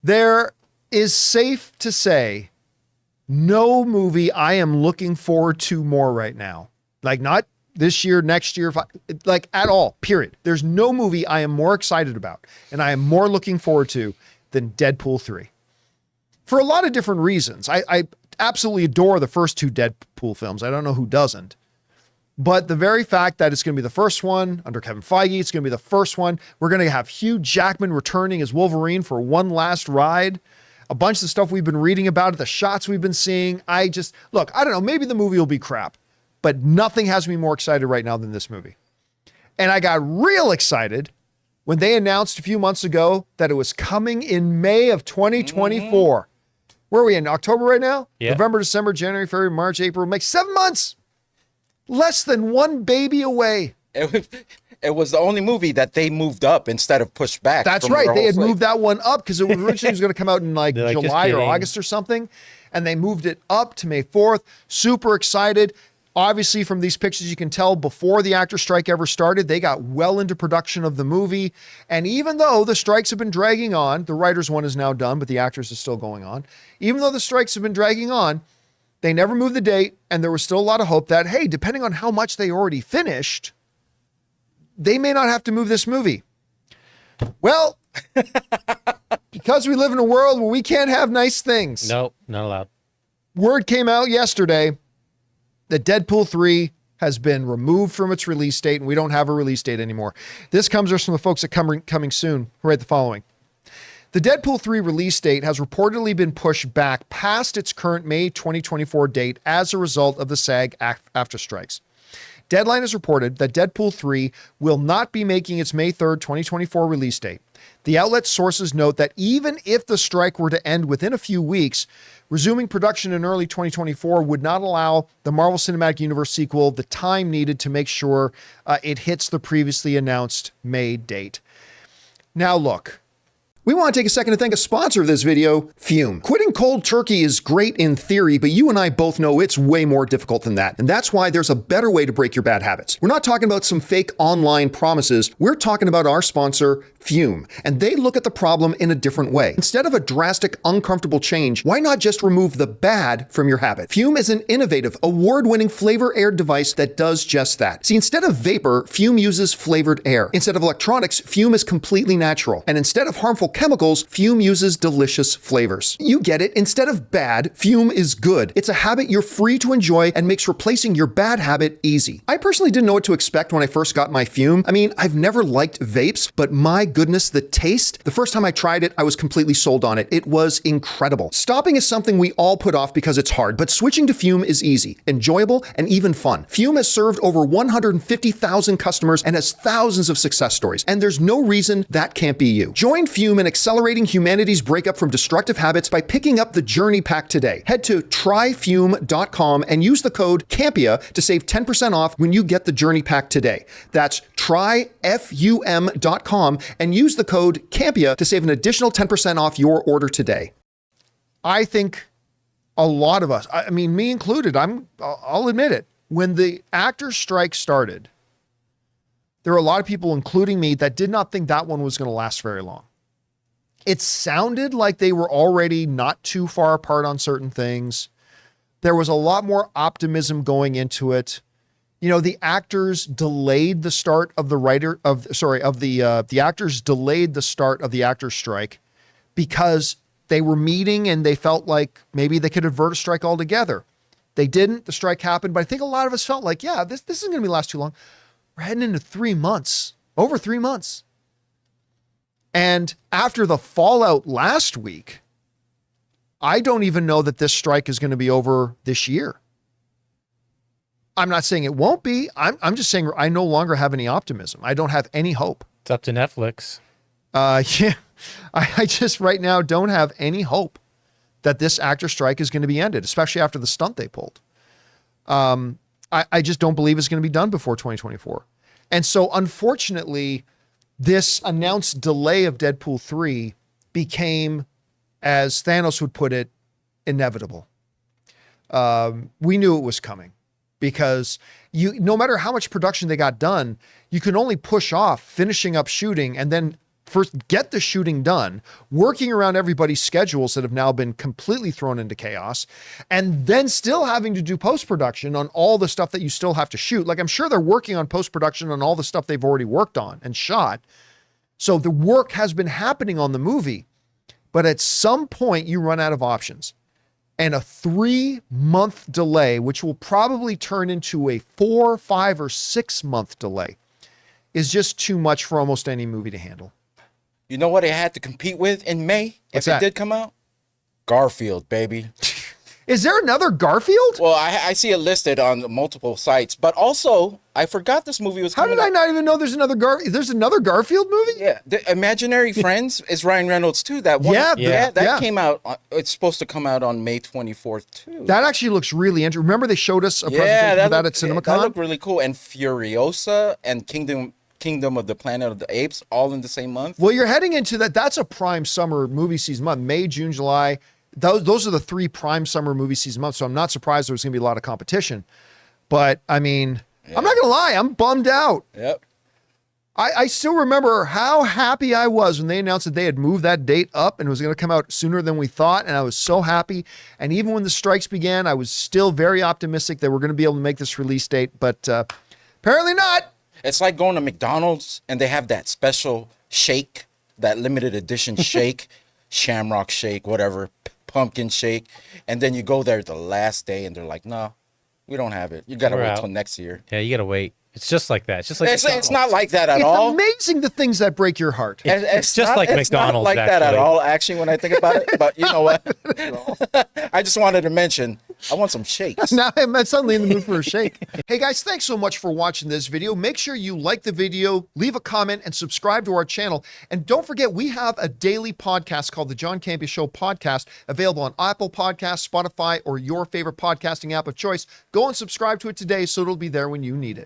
There is safe to say no movie I am looking forward to more right now. Like not this year, next year, like at all, period. There's no movie I am more excited about and I am more looking forward to than Deadpool 3. For a lot of different reasons. I absolutely adore the first two Deadpool films. I don't know who doesn't. But the very fact that it's going to be the first one under Kevin Feige, it's going to be the first one. We're going to have Hugh Jackman returning as Wolverine for one last ride. A bunch of the stuff we've been reading about it, the shots we've been seeing. I don't know, maybe the movie will be crap. But nothing has me more excited right now than this movie. And I got real excited when they announced a few months ago that it was coming in May of 2024. Where are we in October right now? Yeah. November, December, January, February, March, April, May. 7 months. Less than one baby away. It was the only movie that they moved up instead of pushed back. That's right. They had moved that one up because it originally was going to come out in like July or August or something. And they moved it up to May 4th. Super excited. Obviously, from these pictures, you can tell before the actor strike ever started, they got well into production of the movie. And even though the strikes have been dragging on, the writers' one is now done, but the actors is still going on. Even though the strikes have been dragging on, they never moved the date. And there was still a lot of hope that, hey, depending on how much they already finished, they may not have to move this movie. Well, because we live in a world where we can't have nice things. Nope, not allowed. Word came out yesterday that Deadpool 3 has been removed from its release date, and we don't have a release date anymore. This comes from the folks at Coming Soon, who write the following. The Deadpool 3 release date has reportedly been pushed back past its current May 2024 date as a result of the SAG after strikes. Deadline has reported that Deadpool 3 will not be making its May 3rd, 2024 release date. The outlet's sources note that even if the strike were to end within a few weeks, resuming production in early 2024 would not allow the Marvel Cinematic Universe sequel the time needed to make sure it hits the previously announced May date. Now look, we want to take a second to thank a sponsor of this video, Fume. Quitting cold turkey is great in theory, but you and I both know it's way more difficult than that. And that's why there's a better way to break your bad habits. We're not talking about some fake online promises. We're talking about our sponsor, Fume. And they look at the problem in a different way. Instead of a drastic, uncomfortable change, why not just remove the bad from your habit? Fume is an innovative, award-winning flavor-aired device that does just that. See, instead of vapor, Fume uses flavored air. Instead of electronics, Fume is completely natural. And instead of harmful chemicals, Fume uses delicious flavors. You get it. Instead of bad, Fume is good. It's a habit you're free to enjoy and makes replacing your bad habit easy. I personally didn't know what to expect when I first got my Fume. I mean, I've never liked vapes, but my goodness, the taste. The first time I tried it, I was completely sold on it. It was incredible. Stopping is something we all put off because it's hard, but switching to Fume is easy, enjoyable, and even fun. Fume has served over 150,000 customers and has thousands of success stories, and there's no reason that can't be you. Join Fume in accelerating humanity's breakup from destructive habits by picking up the Journey Pack today. Head to tryfume.com and use the code CAMPEA to save 10% off when you get the Journey Pack today. That's tryfum.com and use the code CAMPEA to save an additional 10% off your order today. I think a lot of us, I mean, me included, I'll admit it. When the actors' strike started, there were a lot of people, including me, that did not think that one was going to last very long. It sounded like they were already not too far apart on certain things. There was a lot more optimism going into it. You know, the actors delayed the start of the actors delayed the start of the actors' strike because they were meeting and they felt like maybe they could avert a strike altogether. They didn't. The strike happened, but I think a lot of us felt like, yeah, this isn't going to last too long. We're heading into 3 months, over 3 months. And after the fallout last week, I don't even know that this strike is going to be over this year. I'm not saying it won't be. I'm just saying I no longer have any optimism. I don't have any hope. It's up to Netflix. Yeah. I just right now don't have any hope that this actor strike is going to be ended, especially after the stunt they pulled. I just don't believe it's going to be done before 2024. And so unfortunately, this announced delay of Deadpool 3 became, as Thanos would put it, inevitable. We knew it was coming because no matter how much production they got done, you can only push off finishing up shooting and then first get the shooting done, working around everybody's schedules that have now been completely thrown into chaos, and then still having to do post-production on all the stuff that you still have to shoot. Like, I'm sure they're working on post-production on all the stuff they've already worked on and shot. So the work has been happening on the movie, but at some point you run out of options. And a 3-month delay, which will probably turn into a 4, 5, or 6-month delay, is just too much for almost any movie to handle. You know what it had to compete with in May? What's if that? It did come out? Garfield, baby. Is there another Garfield? Well, I see it listed on multiple sites, but also I forgot this movie was How coming did I out. not even know there's another Garfield movie? Yeah, the Imaginary Friends is Ryan Reynolds too. That one, Yeah. that came out. It's supposed to come out on May 24th too. That actually looks really interesting. Remember they showed us a presentation of that at CinemaCon? That looked really cool. And Furiosa and Kingdom of the Planet of the Apes all in the same month. Well, you're heading into that. That's a prime summer movie season month. May, June, July. Those are the 3 prime summer movie season months. So I'm not surprised there was going to be a lot of competition. But I mean, I'm not going to lie. I'm bummed out. Yep. I still remember how happy I was when they announced that they had moved that date up and it was going to come out sooner than we thought. And I was so happy. And even when the strikes began, I was still very optimistic that we're going to be able to make this release date. But apparently not. It's like going to McDonald's and they have that special shake, that limited edition shake, Shamrock Shake, whatever, pumpkin shake. And then you go there the last day and they're like, no, we don't have it. You got to We're wait out. till next year. Yeah, you gotta wait. It's just like that. It's just like It's not like that at It's all. amazing the things that break your heart. It's just like it's not McDonald's, like that at actually. all, actually, when I think about it. But you know what? I just wanted to mention, I want some shakes. Now I'm suddenly in the mood for a shake. Hey guys, thanks so much for watching this video. Make sure you like the video, leave a comment, and subscribe to our channel. And don't forget, we have a daily podcast called the John Campea Show podcast, available on Apple Podcasts, Spotify, or your favorite podcasting app of choice. Go and subscribe to it today so it'll be there when you need it.